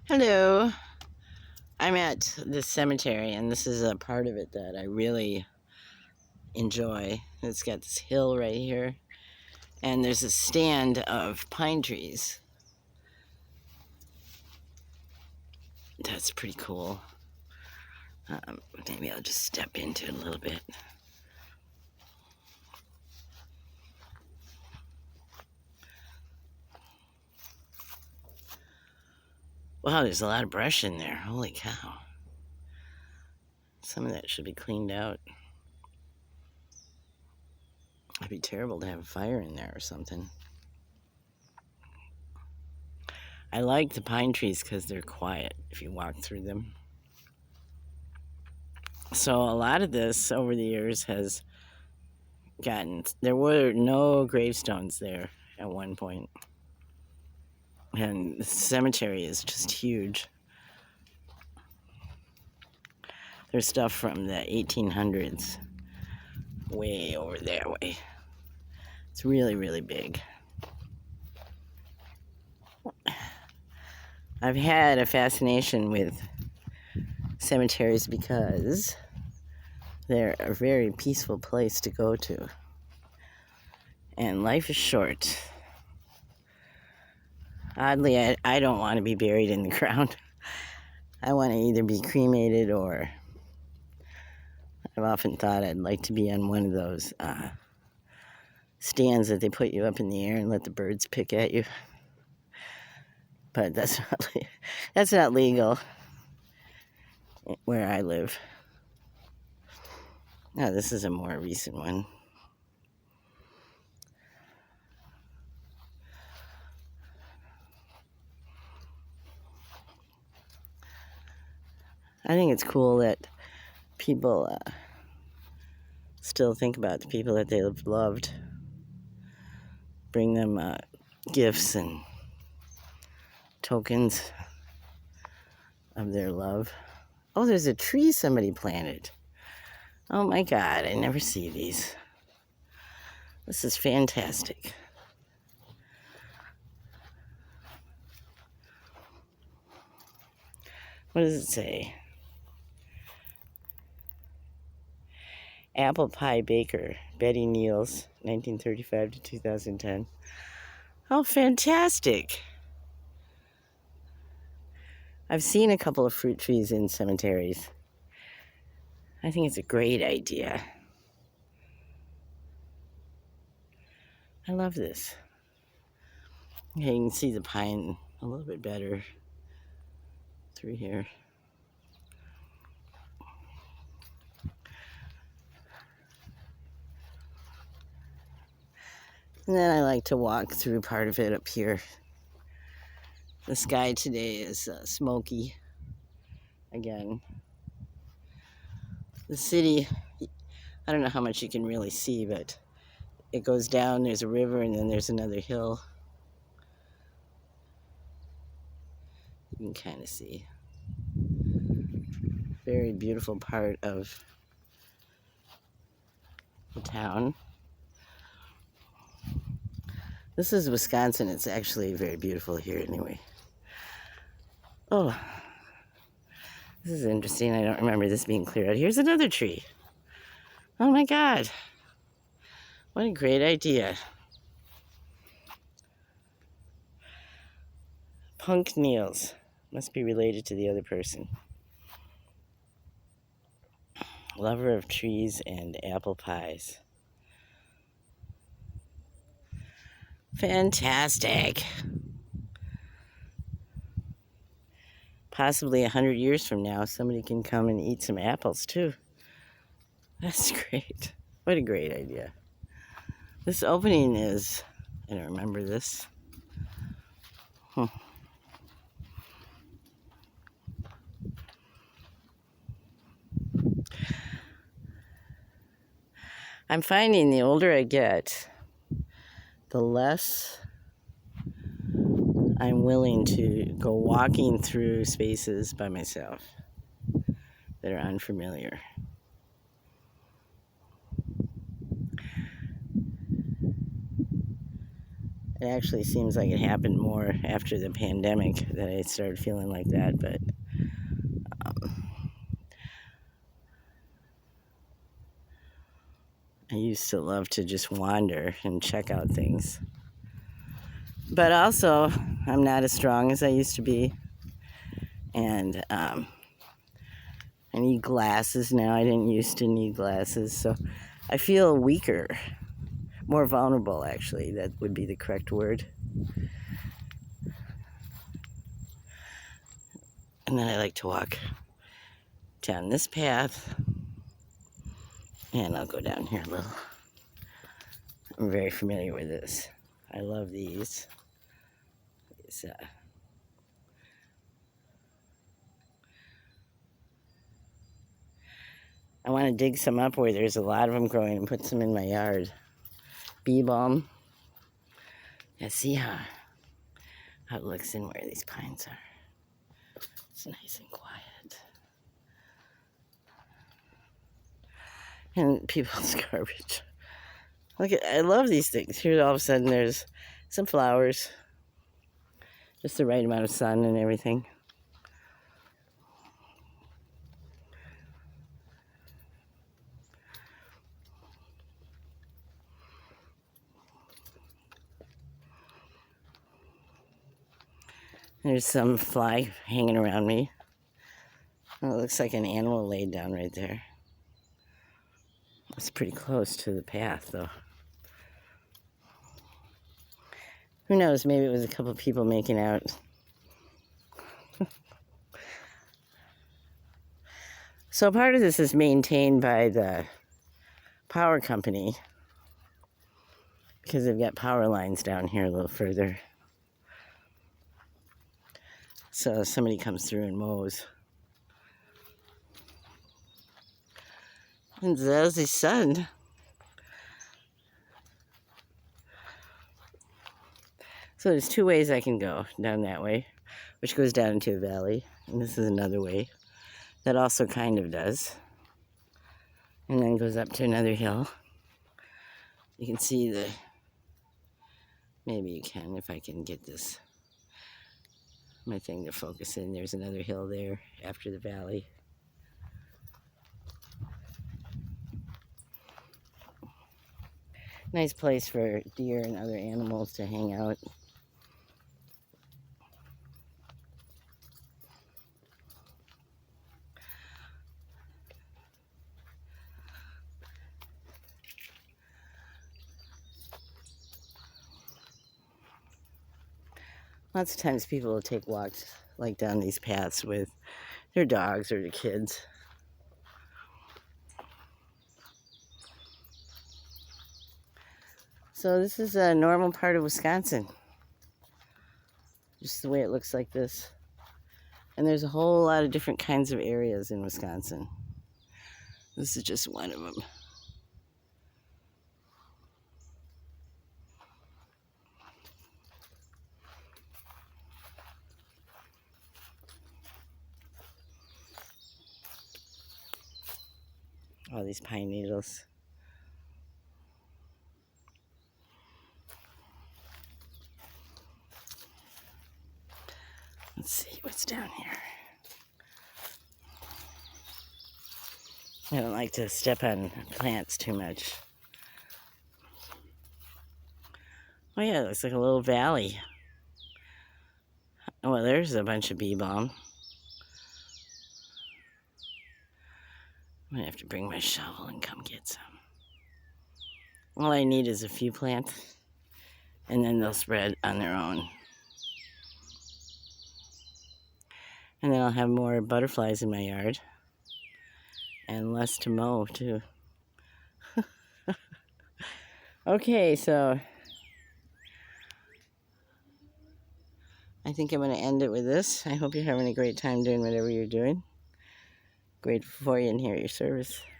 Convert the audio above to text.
Hello. I'm at this cemetery, and this is a part of it that I really enjoy. It's got this hill right here, and there's a stand of pine trees. That's pretty cool. Maybe I'll just step into it a little bit. Wow, there's a lot of brush in there. Holy cow. Some of that should be cleaned out. It'd be terrible to have a fire in there or something. I like the pine trees because they're quiet if you walk through them. So a lot of this over the years has there were no gravestones there at one point. And the cemetery is just huge. There's stuff from the 1800s way over there way. It's really, really big. I've had a fascination with cemeteries because they're a very peaceful place to go to. And life is short. Oddly, I don't want to be buried in the ground. I want to either be cremated, or I've often thought I'd like to be on one of those stands that they put you up in the air and let the birds pick at you. But that's not legal where I live. Now, this is a more recent one. I think it's cool that people still think about the people that they have loved, bring them gifts and tokens of their love. Oh, there's a tree somebody planted. Oh my God, I never see these. This is fantastic. What does it say? Apple pie baker, Betty Niels, 1935 to 2010. Oh, fantastic. I've seen a couple of fruit trees in cemeteries. I think it's a great idea. I love this. Okay, you can see the pine a little bit better through here. And then I like to walk through part of it up here. The sky today is smoky again. The city, I don't know how much you can really see, but it goes down, there's a river, and then there's another hill. You can kind of see. Very beautiful part of the town. This is Wisconsin. It's actually very beautiful here anyway. Oh, this is interesting. I don't remember this being cleared out. Here's another tree. Oh my God. What a great idea. Punk Niels. Must be related to the other person. Lover of trees and apple pies. Fantastic. Possibly 100 years from now, somebody can come and eat some apples too. That's great. What a great idea. This opening is, I don't remember this. I'm finding the older I get, the less I'm willing to go walking through spaces by myself that are unfamiliar. It actually seems like it happened more after the pandemic that I started feeling like that, but I used to love to just wander and check out things. But also, I'm not as strong as I used to be, and I need glasses now. I didn't used to need glasses, so I feel weaker, more vulnerable, actually. That would be the correct word. And then I like to walk down this path, and I'll go down here a little. I'm very familiar with this. I love these. I want to dig some up where there's a lot of them growing and put some in my yard. Bee balm. Yeah, see how it looks in where these pines are. It's nice and quiet. And people's garbage. Look at, I love these things. Here all of a sudden there's some flowers. Just the right amount of sun and everything. There's some fly hanging around me. Oh, it looks like an animal laid down right there. It's pretty close to the path, though. Who knows? Maybe it was a couple people making out. So part of this is maintained by the power company because they've got power lines down here a little further. So somebody comes through and mows. And there's the sun. So there's two ways I can go down that way, which goes down into a valley. And this is another way that also kind of does. And then goes up to another hill. You can see the, maybe you can if I can get this, my thing to focus in. There's another hill there after the valley. Nice place for deer and other animals to hang out. Lots of times people will take walks like down these paths with their dogs or their kids. So this is a normal part of Wisconsin. Just the way it looks like this. And there's a whole lot of different kinds of areas in Wisconsin. This is just one of them. All these pine needles. Let's see what's down here. I don't like to step on plants too much. Oh yeah, it looks like a little valley. Oh, well, there's a bunch of bee balm. I'm gonna have to bring my shovel and come get some. All I need is a few plants, and then they'll spread on their own. And then I'll have more butterflies in my yard. And less to mow, too. Okay, so I think I'm going to end it with this. I hope you're having a great time doing whatever you're doing. Grateful for you and here at your service.